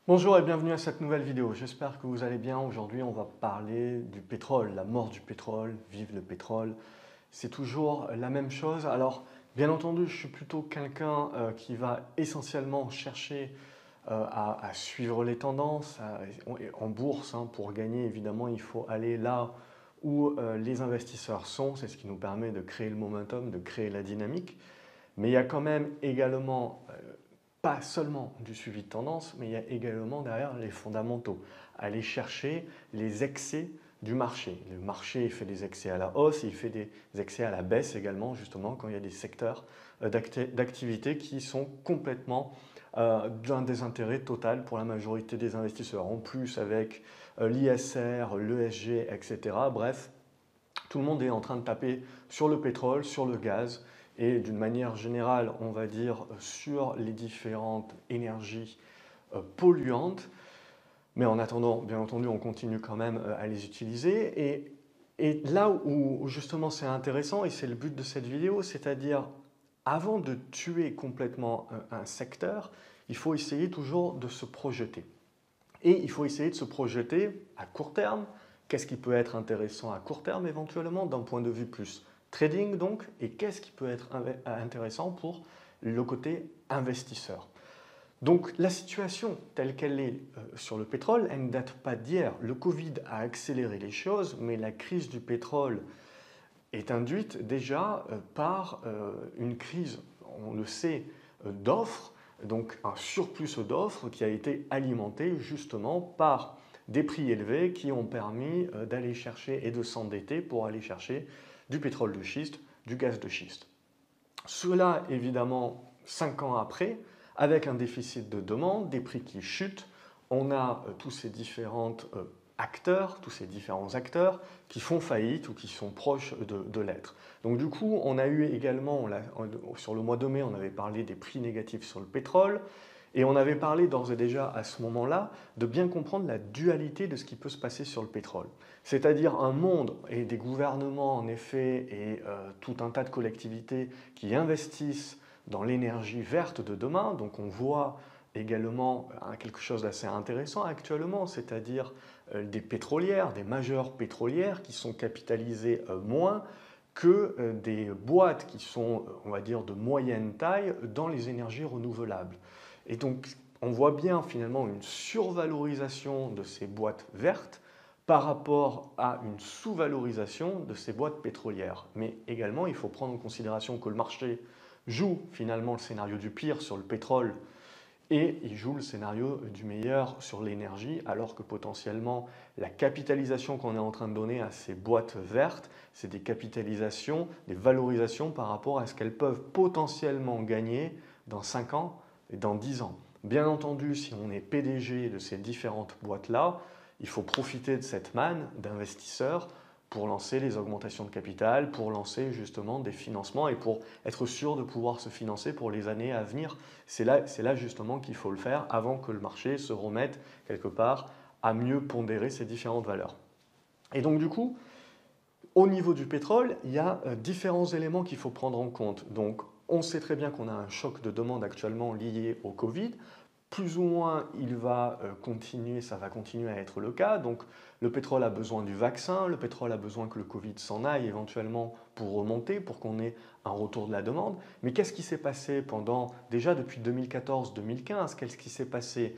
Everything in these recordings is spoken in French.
Bonjour et bienvenue à cette nouvelle vidéo. J'espère que vous allez bien. Aujourd'hui, on va parler du pétrole, la mort du pétrole, vive le pétrole. C'est toujours la même chose. Alors, bien entendu, je suis plutôt quelqu'un qui va essentiellement chercher à suivre les tendances. En bourse, hein, pour gagner, évidemment, il faut aller là où les investisseurs sont. C'est ce qui nous permet de créer le momentum, de créer la dynamique. Mais il y a quand même également pas seulement du suivi de tendance, mais il y a également derrière les fondamentaux. Aller chercher les excès du marché. Le marché fait des excès à la hausse, il fait des excès à la baisse également, justement, quand il y a des secteurs d'activité qui sont complètement d'un désintérêt total pour la majorité des investisseurs. En plus, avec l'ISR, l'ESG, etc. Bref, tout le monde est en train de taper sur le pétrole, sur le gaz et d'une manière générale, on va dire, sur les différentes énergies polluantes. Mais en attendant, bien entendu, on continue quand même à les utiliser. Et là où justement c'est intéressant, et c'est le but de cette vidéo, c'est-à-dire avant de tuer complètement un secteur, il faut essayer toujours de se projeter. Et il faut essayer de se projeter à court terme. Qu'est-ce qui peut être intéressant à court terme éventuellement d'un point de vue plus trading donc, et qu'est-ce qui peut être intéressant pour le côté investisseur. Donc la situation telle qu'elle est sur le pétrole, elle ne date pas d'hier. Le Covid a accéléré les choses, mais la crise du pétrole est induite déjà par une crise, on le sait, d'offres, donc un surplus d'offres qui a été alimenté justement par des prix élevés qui ont permis d'aller chercher et de s'endetter pour aller chercher du pétrole de schiste, du gaz de schiste. Cela, évidemment, 5 ans après, avec un déficit de demande, des prix qui chutent, on a tous ces différents acteurs, tous ces différents acteurs qui font faillite ou qui sont proches de l'être. Donc du coup, on a eu également, sur le mois de mai, on avait parlé des prix négatifs sur le pétrole, et on avait parlé d'ores et déjà à ce moment-là de bien comprendre la dualité de ce qui peut se passer sur le pétrole. C'est-à-dire un monde et des gouvernements en effet et tout un tas de collectivités qui investissent dans l'énergie verte de demain. Donc on voit également quelque chose d'assez intéressant actuellement, c'est-à-dire des pétrolières, des majeures pétrolières qui sont capitalisées moins que des boîtes qui sont, on va dire, de moyenne taille dans les énergies renouvelables. Et donc, on voit bien finalement une survalorisation de ces boîtes vertes par rapport à une sous-valorisation de ces boîtes pétrolières. Mais également, il faut prendre en considération que le marché joue finalement le scénario du pire sur le pétrole et il joue le scénario du meilleur sur l'énergie, alors que potentiellement la capitalisation qu'on est en train de donner à ces boîtes vertes, c'est des capitalisations, des valorisations par rapport à ce qu'elles peuvent potentiellement gagner dans 5 ans et dans 10 ans. Bien entendu, si on est PDG de ces différentes boîtes-là, il faut profiter de cette manne d'investisseurs pour lancer les augmentations de capital, pour lancer justement des financements et pour être sûr de pouvoir se financer pour les années à venir. C'est là justement qu'il faut le faire avant que le marché se remette quelque part à mieux pondérer ces différentes valeurs. Et donc du coup, au niveau du pétrole, il y a différents éléments qu'il faut prendre en compte. Donc on sait très bien qu'on a un choc de demande actuellement lié au Covid. Plus ou moins, il va continuer, ça va continuer à être le cas. Donc, le pétrole a besoin du vaccin, le pétrole a besoin que le Covid s'en aille éventuellement pour remonter, pour qu'on ait un retour de la demande. Mais qu'est-ce qui s'est passé déjà depuis 2014-2015, qu'est-ce qui s'est passé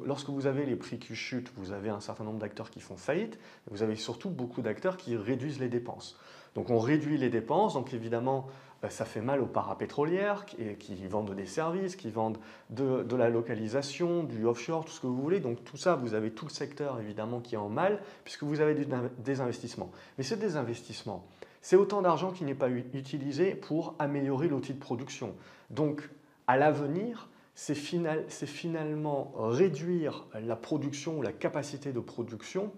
lorsque vous avez les prix qui chutent, vous avez un certain nombre d'acteurs qui font faillite, et vous avez surtout beaucoup d'acteurs qui réduisent les dépenses. Donc, on réduit les dépenses, donc évidemment, ça fait mal aux parapétrolières qui vendent des services, qui vendent de la localisation, du offshore, tout ce que vous voulez. Donc tout ça, vous avez tout le secteur évidemment qui est en mal puisque vous avez des investissements. Mais c'est des investissements. C'est autant d'argent qui n'est pas utilisé pour améliorer l'outil de production. Donc à l'avenir, c'est finalement réduire la production ou la capacité de production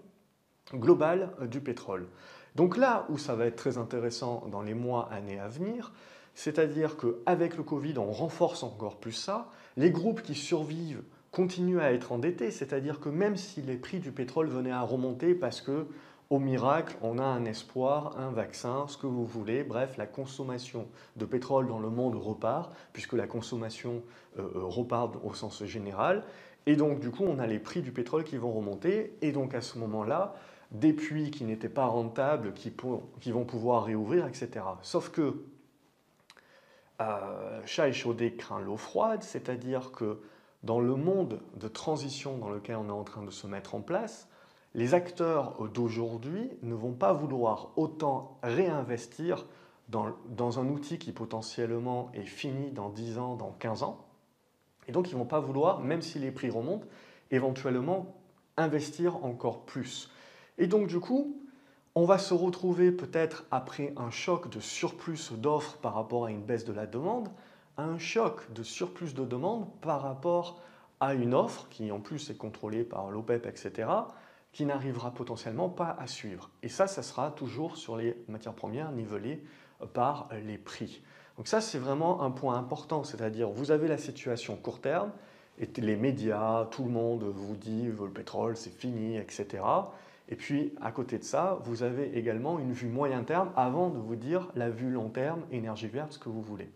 globale du pétrole. Donc là où ça va être très intéressant dans les mois, années à venir, c'est-à-dire qu'avec le Covid, on renforce encore plus ça, les groupes qui survivent continuent à être endettés, c'est-à-dire que même si les prix du pétrole venaient à remonter parce que, au miracle, on a un espoir, un vaccin, ce que vous voulez, bref, la consommation de pétrole dans le monde repart, puisque la consommation repart au sens général, Et donc, du coup, on a les prix du pétrole qui vont remonter. Et donc, à ce moment-là, des puits qui n'étaient pas rentables, qui vont pouvoir réouvrir, etc. Sauf que chat échaudé craint l'eau froide, c'est-à-dire que dans le monde de transition dans lequel on est en train de se mettre en place, les acteurs d'aujourd'hui ne vont pas vouloir autant réinvestir dans un outil qui potentiellement est fini dans 10 ans, dans 15 ans. Et donc ils ne vont pas vouloir, même si les prix remontent, éventuellement investir encore plus. Et donc du coup, on va se retrouver peut-être après un choc de surplus d'offres par rapport à une baisse de la demande, à un choc de surplus de demande par rapport à une offre qui en plus est contrôlée par l'OPEP, etc., qui n'arrivera potentiellement pas à suivre. Et ça sera toujours sur les matières premières nivelées par les prix. Donc ça, c'est vraiment un point important, c'est-à-dire vous avez la situation court terme, et les médias, tout le monde vous dit le pétrole, c'est fini, etc. Et puis, à côté de ça, vous avez également une vue moyen terme avant de vous dire la vue long terme, énergie verte, ce que vous voulez.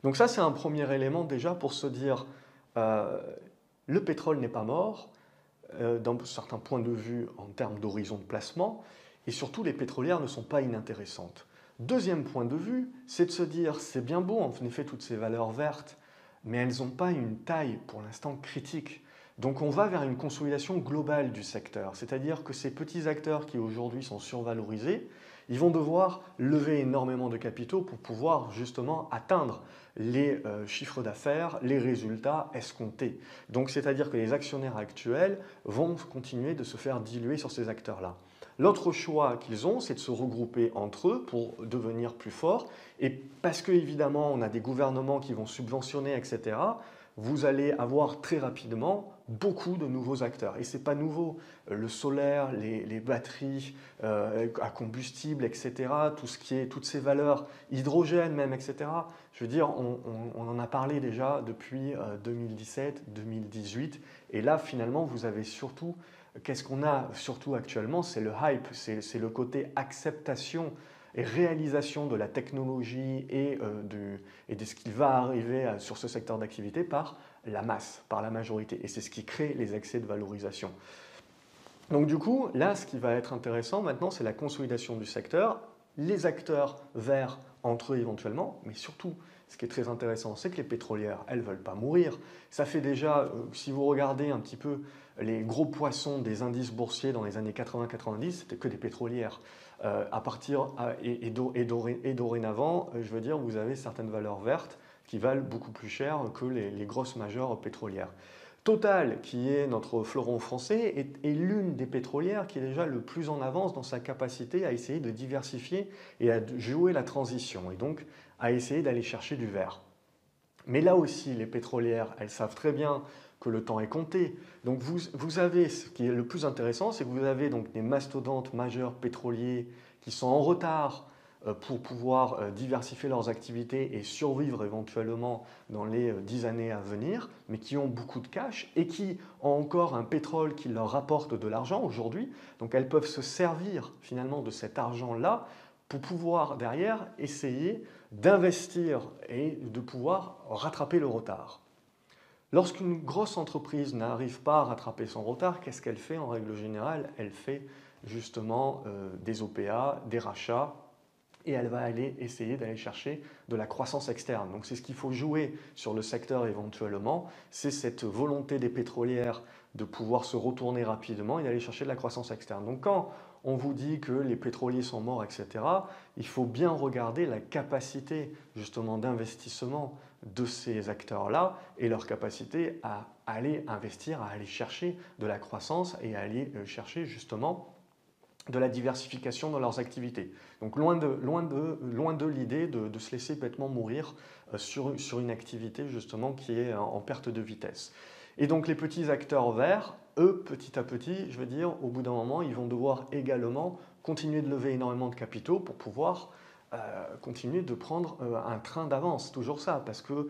Donc ça, c'est un premier élément déjà pour se dire le pétrole n'est pas mort, d'un certain point de vue en termes d'horizon de placement, et surtout les pétrolières ne sont pas inintéressantes. Deuxième point de vue, c'est de se dire c'est bien beau en effet toutes ces valeurs vertes, mais elles n'ont pas une taille pour l'instant critique. Donc on va vers une consolidation globale du secteur, c'est-à-dire que ces petits acteurs qui aujourd'hui sont survalorisés, ils vont devoir lever énormément de capitaux pour pouvoir justement atteindre les chiffres d'affaires, les résultats escomptés. Donc c'est-à-dire que les actionnaires actuels vont continuer de se faire diluer sur ces acteurs-là. L'autre choix qu'ils ont, c'est de se regrouper entre eux pour devenir plus forts. Et parce qu'évidemment, on a des gouvernements qui vont subventionner, etc., vous allez avoir très rapidement beaucoup de nouveaux acteurs. Et ce n'est pas nouveau. Le solaire, les batteries à combustible, etc., toutes ces valeurs, hydrogène même, etc. Je veux dire, on en a parlé déjà depuis 2017, 2018. Et là, finalement, vous avez surtout, qu'est-ce qu'on a surtout actuellement? C'est le hype, c'est le côté acceptation et réalisation de la technologie et de ce qui va arriver sur ce secteur d'activité par la masse, par la majorité. Et c'est ce qui crée les excès de valorisation. Donc du coup, là, ce qui va être intéressant maintenant, c'est la consolidation du secteur, les acteurs verts entre eux éventuellement, mais surtout, ce qui est très intéressant, c'est que les pétrolières, elles ne veulent pas mourir. Ça fait déjà, si vous regardez un petit peu les gros poissons des indices boursiers dans les années 80-90, c'était que des pétrolières. Et dorénavant, je veux dire, vous avez certaines valeurs vertes qui valent beaucoup plus cher que les grosses majeures pétrolières. Total, qui est notre fleuron français, est l'une des pétrolières qui est déjà le plus en avance dans sa capacité à essayer de diversifier et à jouer la transition, et donc à essayer d'aller chercher du vert. Mais là aussi, les pétrolières, elles savent très bien que le temps est compté. Donc vous avez, ce qui est le plus intéressant, c'est que vous avez donc des mastodontes majeurs pétroliers qui sont en retard pour pouvoir diversifier leurs activités et survivre éventuellement dans les 10 années à venir, mais qui ont beaucoup de cash et qui ont encore un pétrole qui leur rapporte de l'argent aujourd'hui. Donc elles peuvent se servir finalement de cet argent-là pour pouvoir derrière essayer d'investir et de pouvoir rattraper le retard. Lorsqu'une grosse entreprise n'arrive pas à rattraper son retard, qu'est-ce qu'elle fait en règle générale? Elle fait justement des OPA, des rachats, et elle va aller essayer d'aller chercher de la croissance externe. Donc c'est ce qu'il faut jouer sur le secteur éventuellement, c'est cette volonté des pétrolières de pouvoir se retourner rapidement et d'aller chercher de la croissance externe. Donc quand on vous dit que les pétroliers sont morts, etc., il faut bien regarder la capacité justement d'investissement de ces acteurs-là et leur capacité à aller investir, à aller chercher de la croissance et à aller chercher justement de la diversification dans leurs activités. Donc loin de l'idée de se laisser bêtement mourir sur une activité justement qui est en perte de vitesse. Et donc les petits acteurs verts, eux, petit à petit, je veux dire, au bout d'un moment, ils vont devoir également continuer de lever énormément de capitaux pour pouvoir continuer de prendre un train d'avance. Toujours ça, parce que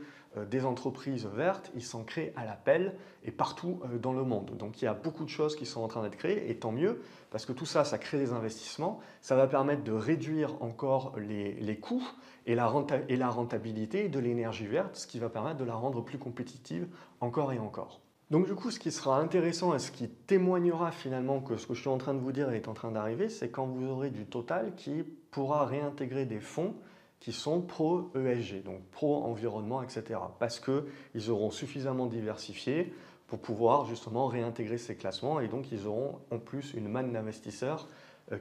des entreprises vertes, ils s'en créent à l'appel et partout dans le monde. Donc il y a beaucoup de choses qui sont en train d'être créées, et tant mieux, parce que tout ça, ça crée des investissements, ça va permettre de réduire encore les coûts et la rentabilité de l'énergie verte, ce qui va permettre de la rendre plus compétitive encore et encore. Donc du coup, ce qui sera intéressant et ce qui témoignera finalement que ce que je suis en train de vous dire est en train d'arriver, c'est quand vous aurez du Total qui pourra réintégrer des fonds qui sont pro-ESG, donc pro-environnement, etc. Parce qu'ils auront suffisamment diversifié pour pouvoir justement réintégrer ces classements et donc ils auront en plus une manne d'investisseurs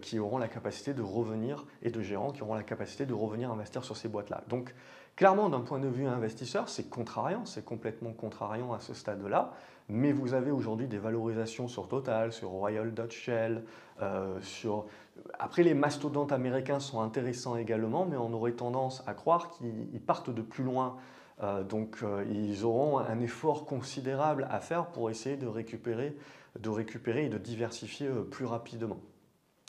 qui auront la capacité de revenir et de gérants qui auront la capacité de revenir investir sur ces boîtes-là. Donc clairement, d'un point de vue investisseur, c'est contrariant, c'est complètement contrariant à ce stade-là. Mais vous avez aujourd'hui des valorisations sur Total, sur Royal Dutch Shell, sur... Après, les mastodontes américains sont intéressants également, mais on aurait tendance à croire qu'ils partent de plus loin. Ils auront un effort considérable à faire pour essayer de récupérer et de diversifier plus rapidement.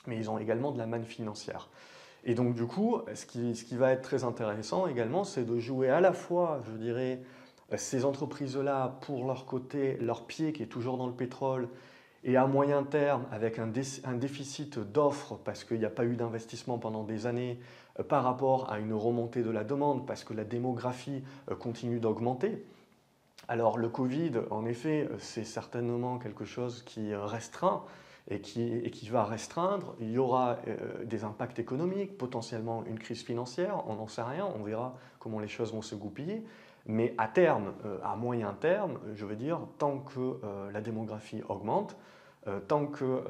Mais ils ont également de la manne financière. Et donc du coup, ce qui va être très intéressant également, c'est de jouer à la fois, je dirais, ces entreprises-là, pour leur côté, leur pied qui est toujours dans le pétrole, et à moyen terme, avec un déficit d'offres, parce qu'il n'y a pas eu d'investissement pendant des années, par rapport à une remontée de la demande, parce que la démographie continue d'augmenter. Alors le Covid, en effet, c'est certainement quelque chose qui restreint et qui va restreindre. Il y aura des impacts économiques, potentiellement une crise financière, on n'en sait rien, on verra comment les choses vont se goupiller. Mais à terme, à moyen terme, je veux dire, tant que la démographie augmente, tant que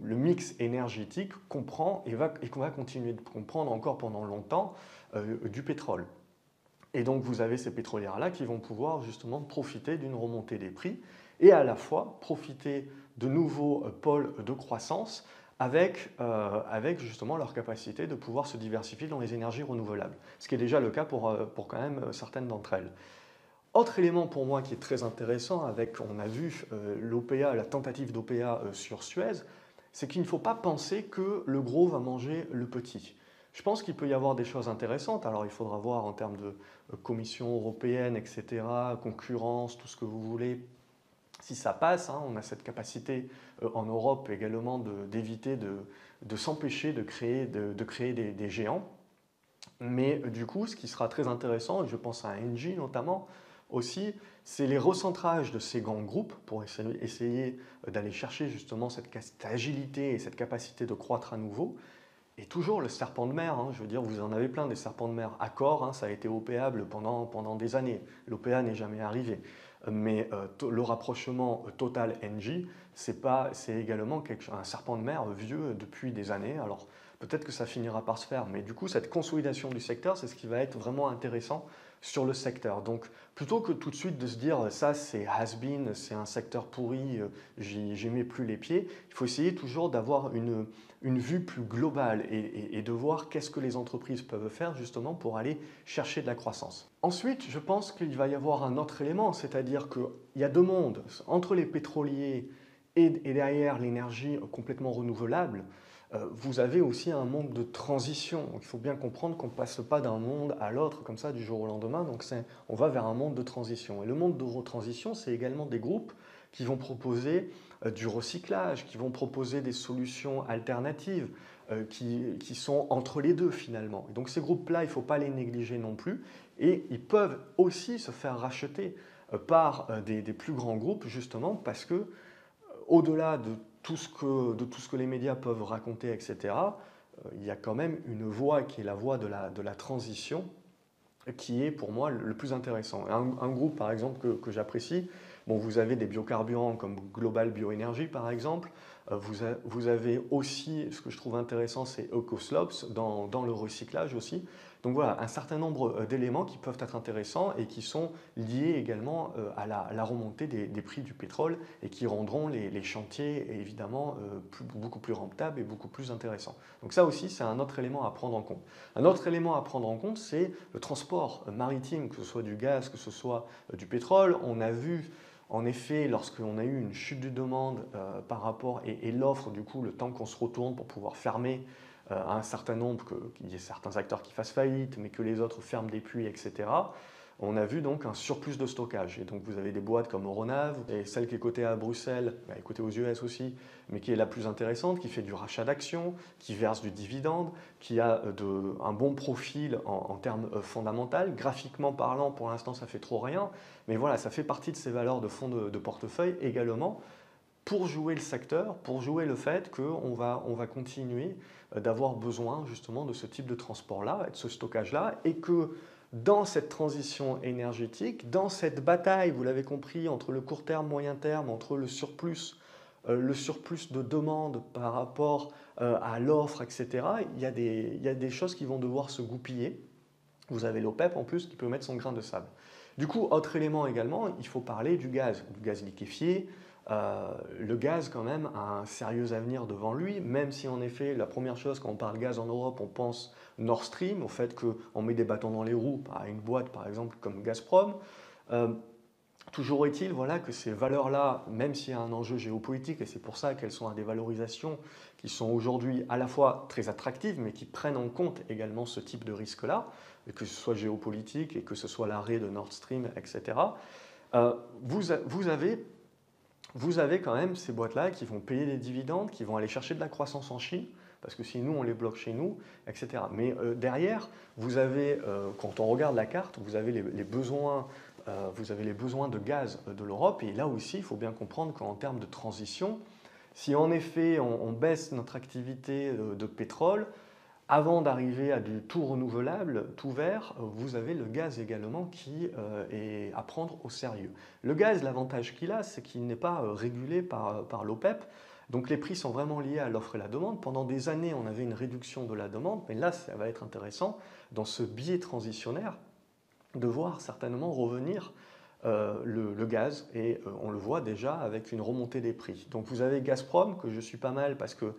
le mix énergétique comprend et qu'on va continuer de comprendre encore pendant longtemps du pétrole. Et donc vous avez ces pétrolières-là qui vont pouvoir justement profiter d'une remontée des prix et à la fois profiter de nouveaux pôles de croissance avec justement leur capacité de pouvoir se diversifier dans les énergies renouvelables, ce qui est déjà le cas pour quand même certaines d'entre elles. Autre élément pour moi qui est très intéressant, on a vu l'OPA, la tentative d'OPA sur Suez, c'est qu'il ne faut pas penser que le gros va manger le petit. Je pense qu'il peut y avoir des choses intéressantes. Alors il faudra voir en termes de Commission européenne, etc., concurrence, tout ce que vous voulez, si ça passe. Hein, on a cette capacité en Europe également d'éviter de s'empêcher de créer des géants. Mais du coup, ce qui sera très intéressant, et je pense à Engie notamment aussi, c'est les recentrages de ces grands groupes pour essayer d'aller chercher justement cette agilité et cette capacité de croître à nouveau. Et toujours le serpent de mer, hein, je veux dire, vous en avez plein des serpents de mer. Accor, hein, ça a été opéable pendant des années. L'OPA n'est jamais arrivé. Mais le rapprochement Total-Engie, c'est également un serpent de mer vieux depuis des années. Alors peut-être que ça finira par se faire, mais du coup, cette consolidation du secteur, c'est ce qui va être vraiment intéressant sur le secteur. Donc plutôt que tout de suite de se dire ça c'est has-been, c'est un secteur pourri, j'y mets plus les pieds, il faut essayer toujours d'avoir une vue plus globale et de voir qu'est-ce que les entreprises peuvent faire justement pour aller chercher de la croissance. Ensuite, je pense qu'il va y avoir un autre élément, c'est-à-dire qu'il y a deux mondes, entre les pétroliers et derrière l'énergie complètement renouvelable. Vous avez aussi un monde de transition. Donc, il faut bien comprendre qu'on ne passe pas d'un monde à l'autre comme ça du jour au lendemain. Donc on va vers un monde de transition. Et le monde de transition, c'est également des groupes qui vont proposer du recyclage, qui vont proposer des solutions alternatives qui sont entre les deux finalement. Et donc ces groupes-là, il ne faut pas les négliger non plus. Et ils peuvent aussi se faire racheter par des plus grands groupes justement parce que au-delà de tout ce que les médias peuvent raconter, etc., il y a quand même une voie qui est la voie de la transition qui est pour moi le plus intéressant. Un groupe par exemple que j'apprécie, bon, vous avez des biocarburants comme Global Bioénergie par exemple, vous avez aussi, ce que je trouve intéressant, c'est EcoSlops dans le recyclage aussi. Donc voilà, un certain nombre d'éléments qui peuvent être intéressants et qui sont liés également à la remontée des prix du pétrole et qui rendront les chantiers évidemment beaucoup plus rentables et beaucoup plus intéressants. Donc ça aussi, c'est un autre élément à prendre en compte. Un autre élément à prendre en compte, c'est le transport maritime, que ce soit du gaz, que ce soit du pétrole. On a vu en effet, lorsqu'on a eu une chute de demande par rapport et l'offre, du coup, le temps qu'on se retourne pour pouvoir fermer à un certain nombre, qu'il y ait certains acteurs qui fassent faillite, mais que les autres ferment des puits, etc., on a vu donc un surplus de stockage. Et donc vous avez des boîtes comme Euronav, et celle qui est cotée à Bruxelles, cotée aux US aussi, mais qui est la plus intéressante, qui fait du rachat d'actions, qui verse du dividende, qui a un bon profil en termes fondamentaux. Graphiquement parlant, pour l'instant, ça fait trop rien, mais voilà, ça fait partie de ces valeurs de fonds de portefeuille également, pour jouer le secteur, pour jouer le fait qu'on va continuer d'avoir besoin justement de ce type de transport-là et de ce stockage-là, et que dans cette transition énergétique, dans cette bataille, vous l'avez compris, entre le court terme, moyen terme, entre le surplus de demande par rapport à l'offre, etc., il y a des choses qui vont devoir se goupiller. Vous avez l'OPEP en plus qui peut mettre son grain de sable. Du coup, autre élément également, il faut parler du gaz liquéfié. Le gaz, quand même, a un sérieux avenir devant lui, même si en effet, la première chose, quand on parle gaz en Europe, on pense Nord Stream, au fait qu'on met des bâtons dans les roues à une boîte, par exemple, comme Gazprom. Toujours est-il voilà, que ces valeurs-là, même s'il y a un enjeu géopolitique, et c'est pour ça qu'elles sont à des valorisations qui sont aujourd'hui à la fois très attractives, mais qui prennent en compte également ce type de risque-là, que ce soit géopolitique et que ce soit l'arrêt de Nord Stream, etc., vous avez quand même ces boîtes-là qui vont payer des dividendes, qui vont aller chercher de la croissance en Chine, parce que si nous, on les bloque chez nous, etc. Mais derrière, vous avez, quand on regarde la carte, vous avez les besoins de gaz de l'Europe. Et là aussi, il faut bien comprendre qu'en termes de transition, si en effet on baisse notre activité de pétrole, avant d'arriver à du tout renouvelable, tout vert, vous avez le gaz également qui est à prendre au sérieux. Le gaz, l'avantage qu'il a, c'est qu'il n'est pas régulé par l'OPEP. Donc les prix sont vraiment liés à l'offre et la demande. Pendant des années, on avait une réduction de la demande, mais là, ça va être intéressant, dans ce biais transitionnaire, de voir certainement revenir le gaz, et on le voit déjà avec une remontée des prix. Donc vous avez Gazprom, que je suis pas mal parce que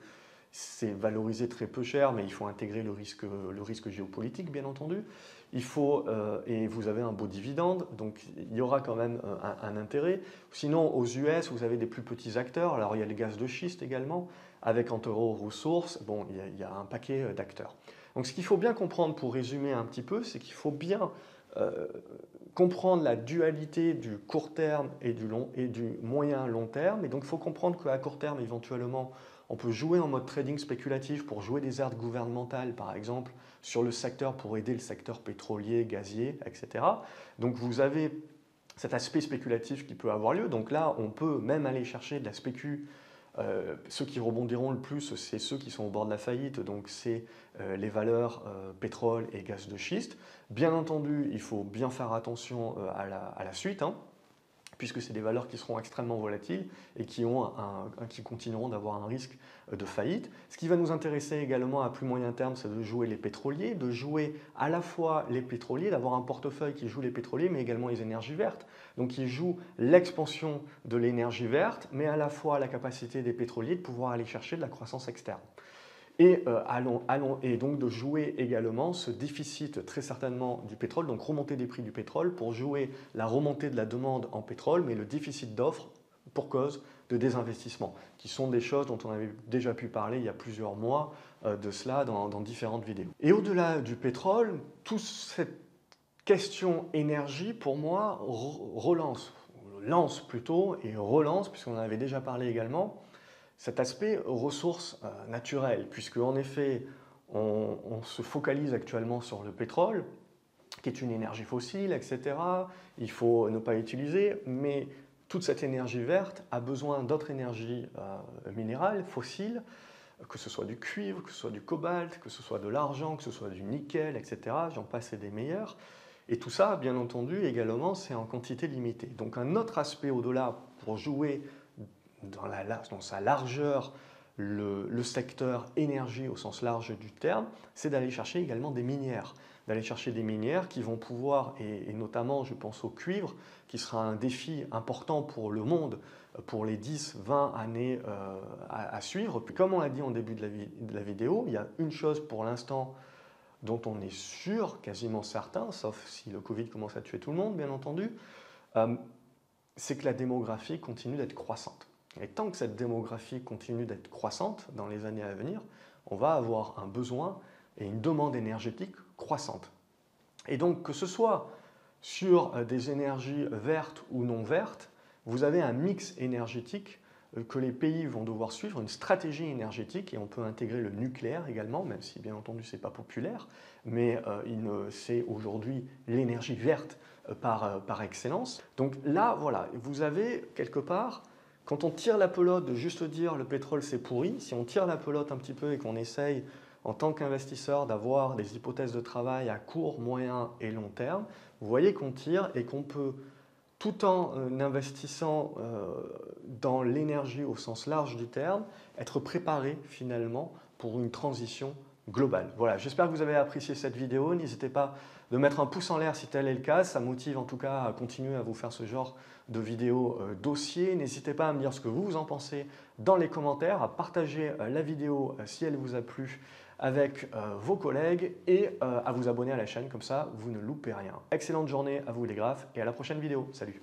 c'est valorisé très peu cher, mais il faut intégrer le risque géopolitique, bien entendu. Et vous avez un beau dividende, donc il y aura quand même un intérêt. Sinon, aux US, vous avez des plus petits acteurs. Alors, il y a le gaz de schiste également, avec Antero Resources. Bon, il y a un paquet d'acteurs. Donc, ce qu'il faut bien comprendre, pour résumer un petit peu, c'est qu'il faut bien comprendre la dualité du court terme et du moyen long terme. Et donc, il faut comprendre qu'à court terme, éventuellement, on peut jouer en mode trading spéculatif pour jouer des aides gouvernementales, par exemple, sur le secteur pour aider le secteur pétrolier, gazier, etc. Donc vous avez cet aspect spéculatif qui peut avoir lieu. Donc là, on peut même aller chercher de la spécu. Ceux qui rebondiront le plus, c'est ceux qui sont au bord de la faillite, donc c'est les valeurs pétrole et gaz de schiste. Bien entendu, il faut bien faire attention à la suite, hein, puisque c'est des valeurs qui seront extrêmement volatiles et qui continueront d'avoir un risque de faillite. Ce qui va nous intéresser également à plus moyen terme, c'est de jouer les pétroliers, de jouer à la fois les pétroliers, d'avoir un portefeuille qui joue les pétroliers, mais également les énergies vertes. Donc qui joue l'expansion de l'énergie verte, mais à la fois la capacité des pétroliers de pouvoir aller chercher de la croissance externe. Et donc de jouer également ce déficit très certainement du pétrole, donc remontée des prix du pétrole pour jouer la remontée de la demande en pétrole, mais le déficit d'offres pour cause de désinvestissement, qui sont des choses dont on avait déjà pu parler il y a plusieurs mois de cela dans différentes vidéos. Et au-delà du pétrole, toute cette question énergie, pour moi, lance plutôt, puisqu'on en avait déjà parlé également, cet aspect ressources naturelles, puisque en effet, on se focalise actuellement sur le pétrole, qui est une énergie fossile, etc. Il faut ne pas l'utiliser, mais toute cette énergie verte a besoin d'autres énergies minérales, fossiles, que ce soit du cuivre, que ce soit du cobalt, que ce soit de l'argent, que ce soit du nickel, etc. J'en passe et des meilleurs. Et tout ça, bien entendu, également, c'est en quantité limitée. Donc un autre aspect au-delà pour jouer dans sa largeur le secteur énergie au sens large du terme, c'est d'aller chercher également des minières. D'aller chercher des minières qui vont pouvoir, et notamment je pense au cuivre, qui sera un défi important pour le monde pour les 10-20 années à suivre. Puis comme on l'a dit en début de la vidéo, il y a une chose pour l'instant dont on est sûr, quasiment certain, sauf si le Covid commence à tuer tout le monde, bien entendu, c'est que la démographie continue d'être croissante. Et tant que cette démographie continue d'être croissante dans les années à venir, on va avoir un besoin et une demande énergétique croissante. Et donc que ce soit sur des énergies vertes ou non vertes, vous avez un mix énergétique que les pays vont devoir suivre, une stratégie énergétique, et on peut intégrer le nucléaire également, même si bien entendu ce n'est pas populaire, mais c'est aujourd'hui l'énergie verte par excellence. Donc là, voilà, vous avez quelque part, quand on tire la pelote de juste dire le pétrole c'est pourri, si on tire la pelote un petit peu et qu'on essaye en tant qu'investisseur d'avoir des hypothèses de travail à court, moyen et long terme, vous voyez qu'on tire et qu'on peut, tout en investissant dans l'énergie au sens large du terme, être préparé finalement pour une transition globale. Voilà, j'espère que vous avez apprécié cette vidéo. N'hésitez pas de mettre un pouce en l'air si tel est le cas. Ça motive en tout cas à continuer à vous faire ce genre de vidéos dossier. N'hésitez pas à me dire ce que vous en pensez dans les commentaires, à partager la vidéo si elle vous a plu avec vos collègues et à vous abonner à la chaîne, comme ça vous ne loupez rien. Excellente journée à vous les graphes et à la prochaine vidéo. Salut!